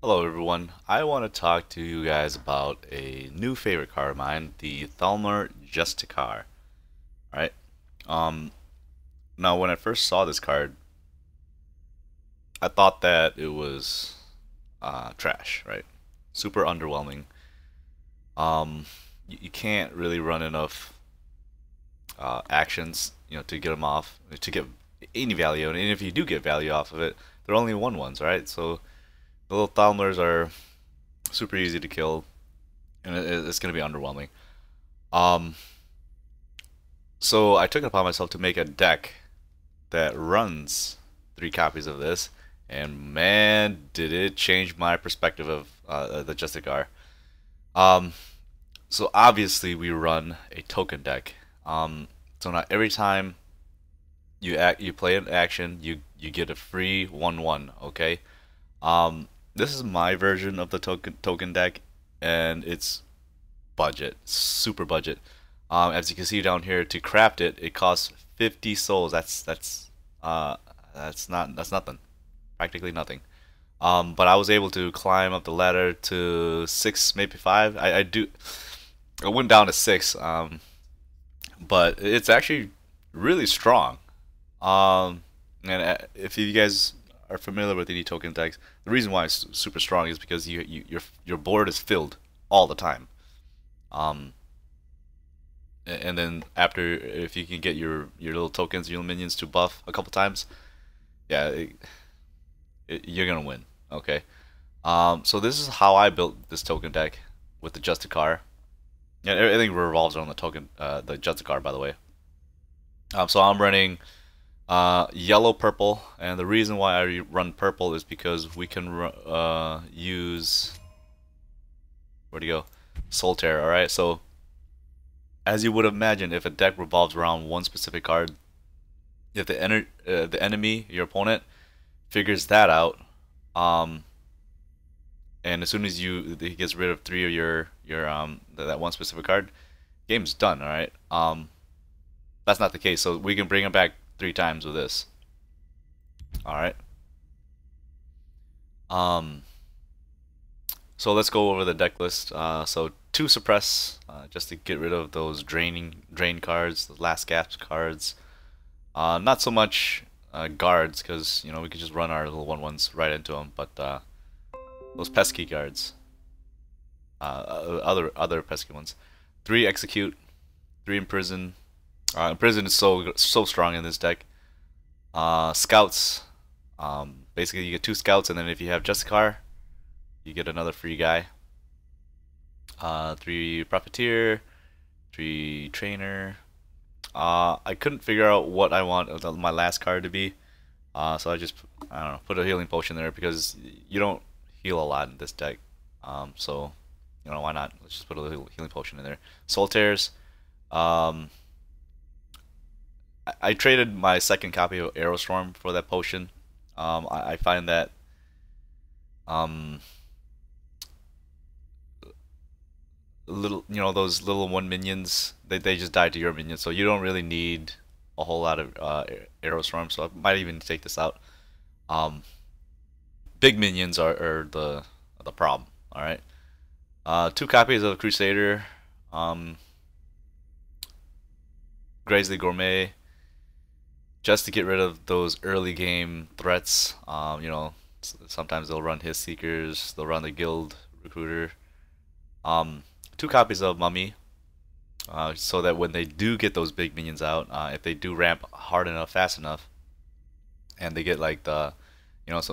Hello everyone, I want to talk to you guys about a new favorite card of mine, the Thalmor Justiciar. Alright, um, now when I first saw this card, I thought that it was trash, right? Super underwhelming. You can't really run enough actions, to get them off, to get any value, and if you do get value off of it, they're only 1/1s, right? So the little Thalmors are super easy to kill, and it's going to be underwhelming. Um, so I took it upon myself to make a deck that runs 3 copies of this, and man, did it change my perspective of the Justicar. Um, so obviously we run a token deck. So now every time you play an action, you get a free 1/1. Okay. This is my version of the token deck, and it's budget, super budget. As you can see down here, to craft it, it costs 50 souls. That's nothing, practically nothing. But I was able to climb up the ladder to 6, maybe 5. I went down to 6. But it's actually really strong. And if you guys are familiar with any token decks, the reason why it's super strong is because your board is filled all the time. Um, and then after, if you can get your little tokens, your little minions to buff a couple times, yeah, you're gonna win. Okay. So this is how I built this token deck with the Justicar. Yeah, everything revolves around the Justicar, by the way. So I'm running yellow, purple, and the reason why I run purple is because we can use, where'd he go? Solitaire. All right. So as you would imagine, if a deck revolves around one specific card, if the enemy, your opponent, figures that out, um, and as soon as he gets rid of 3 of your that one specific card, game's done. All right. That's not the case. So we can bring him back 3 times with this. All right. So let's go over the deck list. So 2 suppress, just to get rid of those drain cards, the last gasp cards. Not so much guards, because we can just run our little 1/1s right into them. But those pesky guards, other pesky ones. 3 execute, 3 imprison. Imprison is so strong in this deck. Scouts. Basically, you get 2 scouts, and then if you have Justicar, you get another free guy. 3 profiteer, 3 trainer. I couldn't figure out what I want my last card to be, so I don't know, put a healing potion there because you don't heal a lot in this deck. So why not? Let's just put a healing potion in there. Solitaires. I traded my second copy of Aerostorm for that potion. I find that um, those little 1 minions, they just die to your minions, so you don't really need a whole lot of Aerostorm. So I might even take this out. Um, Big minions are the problem. All right. 2 copies of Crusader. Grizzly Gourmet, just to get rid of those early game threats. Sometimes they'll run his seekers, they'll run the guild recruiter. 2 copies of Mummy, so that when they do get those big minions out, if they do ramp hard enough, fast enough, and they get like the,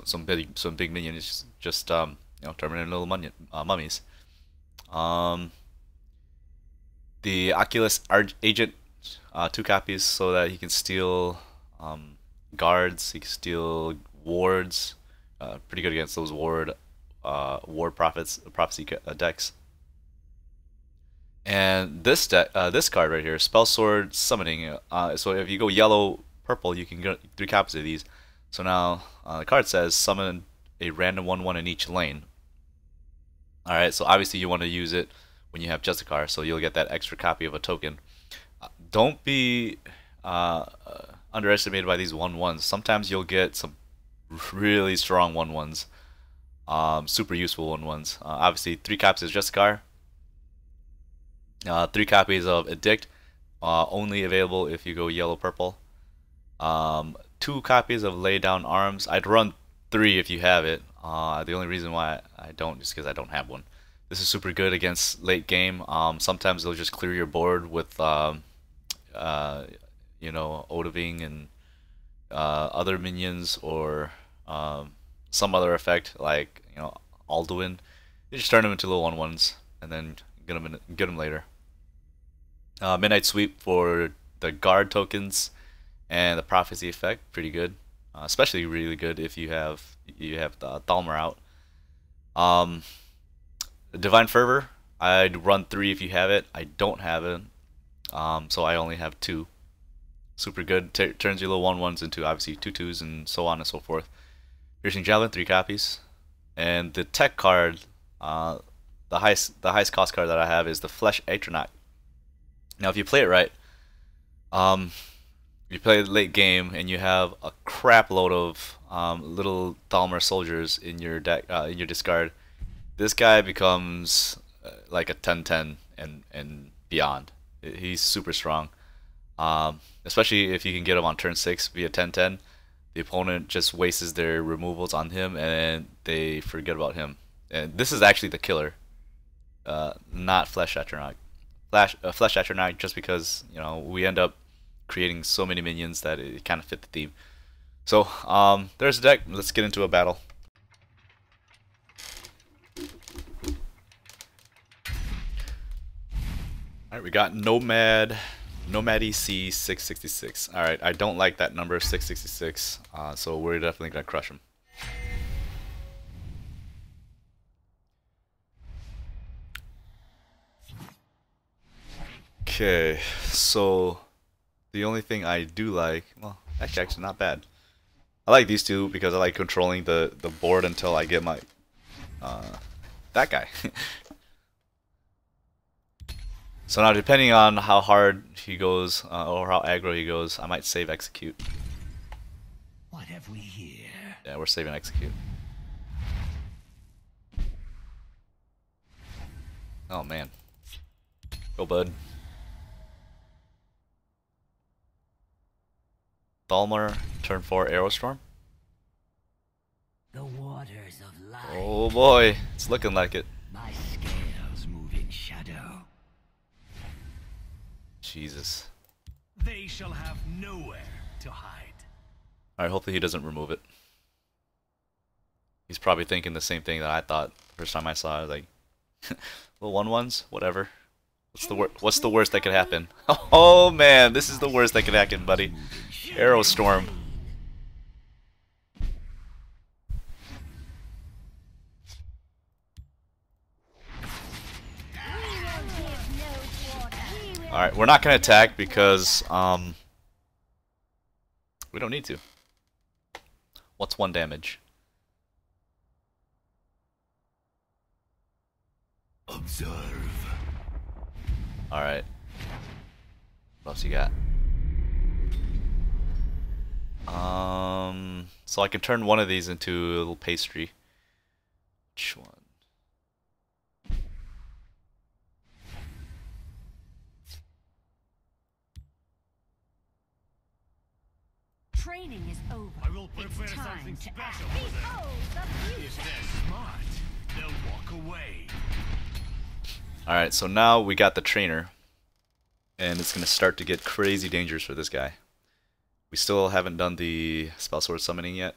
some big minions, just turn them into little mummies. The Oculus Agent, 2 copies so that he can steal guards, he can steal wards. Pretty good against those ward prophecy decks. And this card right here, Spell Sword Summoning. So if you go yellow, purple, you can get 3 copies of these. So now the card says summon a random 1/1 in each lane. All right. So obviously you want to use it when you have Justicar, so you'll get that extra copy of a token. Don't be underestimated by these 1/1s. Sometimes you'll get some really strong 1/1s. Super useful ones. Obviously, 3 copies of Justiciar, 3 copies of Addict, only available if you go yellow-purple. 2 copies of Lay Down Arms. I'd run 3 if you have it. The only reason why I don't is because I don't have one. This is super good against late game. Sometimes they'll just clear your board with, you know, Odoving and other minions, or some other effect like, you know, Alduin. You just turn them into little 1/1s and then get them later. Midnight Sweep for the guard tokens and the prophecy effect, pretty good. Especially really good if you have the Thalmor out. Divine Fervor, I'd run 3 if you have it. I don't have it, so I only have 2. Super good. Turns your little 1/1s into obviously 2/2s and so on and so forth. Piercing Javelin, 3 copies. And the tech card, the highest cost card that I have is the Flesh Atronach. Now, if you play it right, you play late game and you have a crap load of little Thalmor soldiers in your deck, in your discard, this guy becomes like a 10/10 and beyond. He's super strong, especially if you can get him on turn 6 via 10/10. The opponent just wastes their removals on him and they forget about him. And this is actually the killer, not Flesh Atronach. Flesh Atronach, just because, you know, we end up creating so many minions that it kind of fit the theme. So there's the deck. Let's get into a battle. Alright, we got Nomad EC 666. Alright, I don't like that number 666, so we're definitely gonna crush him. Okay, so the only thing I do like, well, actually not bad. I like these two because I like controlling the board until I get my that guy. So now, depending on how hard he goes or how aggro he goes, I might save execute. What have we here? Yeah, we're saving execute. Oh man, go bud. Thalmor, turn 4 Aerostorm. The waters of life. Oh boy, it's looking like it. My scales move in shadow. Jesus. They shall have nowhere to hide. Alright, hopefully he doesn't remove it. He's probably thinking the same thing that I thought the first time I saw it. I was like, little 1/1s, whatever. What's the worst that could happen? Oh man, this is the worst that could happen, buddy. Aerostorm. Alright, we're not gonna attack because we don't need to. What's 1 damage? Observe. Alright. What else you got? So I can turn one of these into a little pastry. Which one? Training is over. I will prepare It's time something to special act. for them. Behold the If future. they're smart, they'll walk away. Alright, so now we got the trainer. And it's going to start to get crazy dangerous for this guy. We still haven't done the spell sword summoning yet.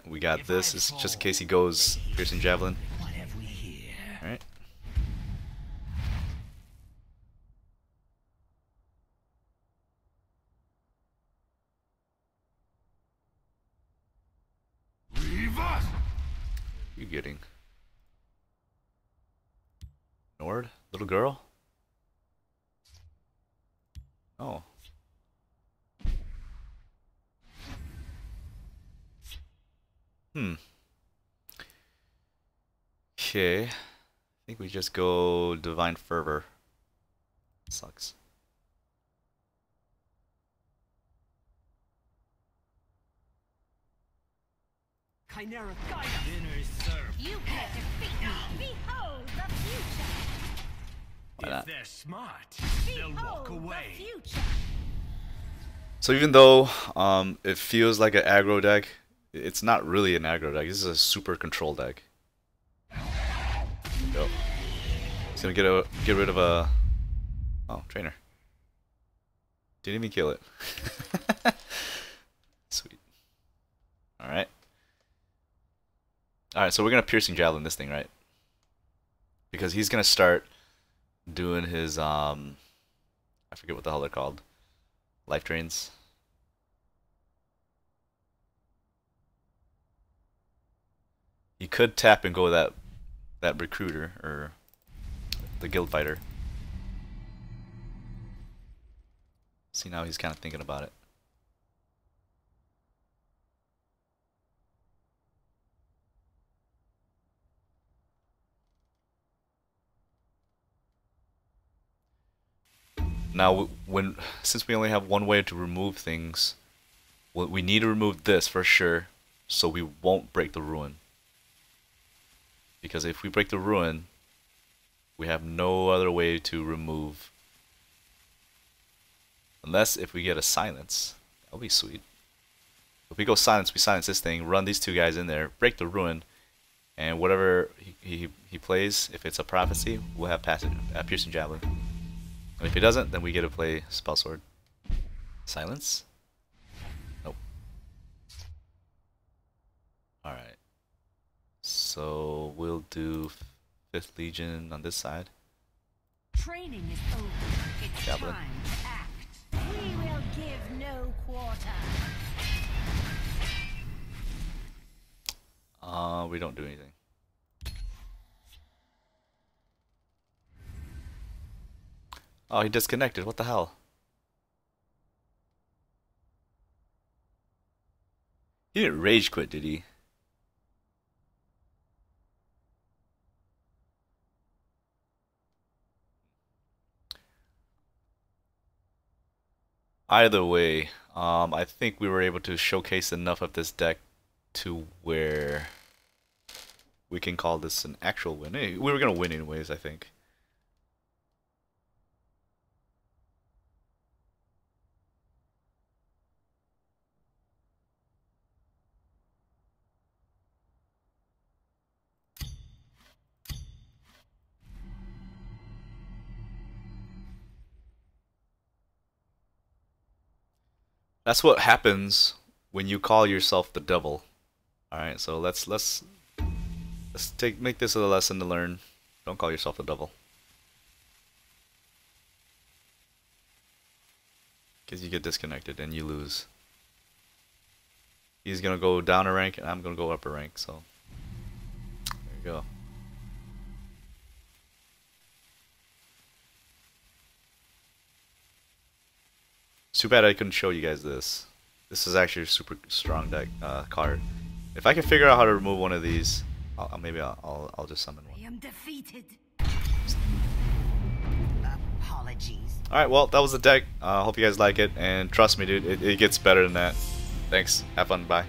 We got this. It's just in case he goes piercing javelin. What have we here? Alright. Leave us! You getting? Nord? Little girl? Oh. Okay. I think we just go Divine Fervor. Sucks. Chimera guide us. Dinner is served. You can't defeat me. Behold the future. Why not? If they're smart, they'll walk Behold away. the future. So even though it feels like an aggro deck, it's not really an aggro deck. This is a super control deck. Go. He's gonna get rid of a trainer. Didn't even kill it. Sweet. All right. All right. So we're gonna piercing javelin this thing, right? Because he's gonna start doing his I forget what the hell they're called. Life drains. He could tap and go with that recruiter or the guild fighter. See, now he's kind of thinking about it. Now, since we only have one way to remove things, we need to remove this for sure, so we won't break the ruin. Because if we break the ruin, we have no other way to remove. Unless if we get a silence. That'll be sweet. If we go silence, we silence this thing, run these two guys in there, break the ruin, and whatever he plays, if it's a prophecy, we'll have piercing javelin. And if he doesn't, then we get to play spell sword. Silence? Nope. Alright. So we'll do 5th Legion on this side. Training is over. It's Javelin. time to act. We will give no quarter. We don't do anything. Oh, he disconnected. What the hell? He didn't rage quit, did he? Either way, I think we were able to showcase enough of this deck to where we can call this an actual win. Hey, we were going to win anyways, I think. That's what happens when you call yourself the devil. All right, so let's make this a lesson to learn. Don't call yourself the devil, because you get disconnected and you lose. He's gonna go down a rank, and I'm gonna go up a rank. So there you go. It's too bad I couldn't show you guys this. This is actually a super strong deck card. If I can figure out how to remove one of these, maybe I'll just summon one. I am defeated. Apologies. Alright, well, that was the deck. Hope you guys like it, and trust me, dude, it gets better than that. Thanks. Have fun. Bye.